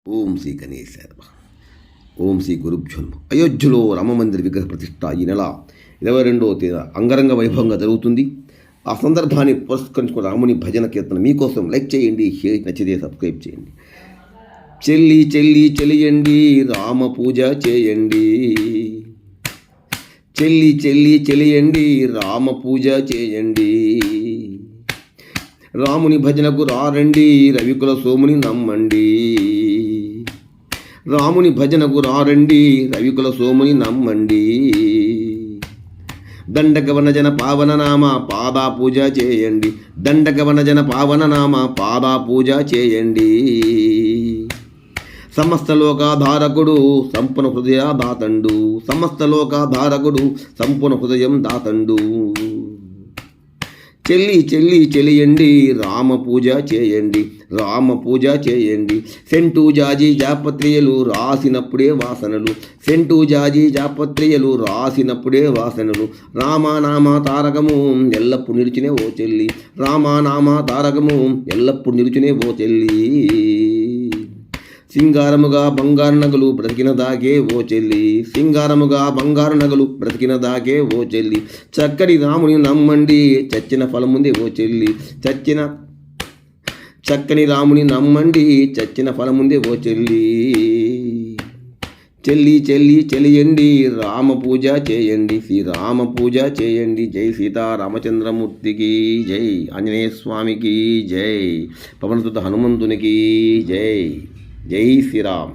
ఓం శ్రీ గణేశాయ నమః. ఓం శ్రీ గురుభ్యో నమః. అయోధ్యలో రామమందిర విగ్రహ ప్రతిష్ట ఈ నెల 22వ తేదీ అంగరంగ వైభవంగా జరుగుతుంది. ఆ సందర్భాన్ని పురస్కరించుకుని రాముని భజన కీర్తన మీకోసం లైక్ చేయండి, షేర్ నచ్చితే సబ్స్క్రైబ్ చేయండి. చెల్లి చెల్లి చెలియండి రామ పూజ చేయండి, చెల్లి చెల్లి చెలియండి రామ పూజ చేయండి. రాముని భజనకు రారండి రవికుల సోముని నమ్మండి, రాముని భజనకు రారండి రవికుల సోముని నమ్మండి. దండకవనజన పావన నామ పాదా పూజ చేయండి, దండకవనజన పావన నామ పాదా పూజ చేయండి. సమస్త లోకాధారకుడు సంపూర్ణ హృదయ దాతండు, సమస్త లోకాధారకుడు సంపూర్ణ హృదయం దాతండు. చెల్లి చెల్లి చెలియండి రామ పూజ చేయండి, రామ పూజ చేయండి. సెంటు జాజి జాపత్రియలు రాసినప్పుడే వాసనలు, సెంటు జాజి జాపత్రియలు రాసినప్పుడే వాసనలు. రామనామ తారకము ఎల్లప్పుడు నిలిచినే ఓ చెల్లి, రామనామ తారకము ఎల్లప్పుడు నిలిచినే ఓ చెల్లి. సింగారముగా బంగారు నగలు బ్రతికిన దాకే ఓ చెల్లి, సింగారముగా బంగారు నగలు బ్రతికిన దాకే ఓ చెల్లి. చక్కని రాముని నమ్మండి చచ్చిన ఫలముంది ఓ చెల్లి, చక్కని రాముని నమ్మండి చచ్చిన ఫలముంది ఓ చెల్లి. చెల్లి చెల్లి చెలియండి రామ పూజ చేయండి, శ్రీరామ పూజ చేయండి. జై సీతారామచంద్రమూర్తికి జై, ఆంజనేయ స్వామికి జై, పవనసుత హనుమంతునికి జై. జై శ్రీరామ్.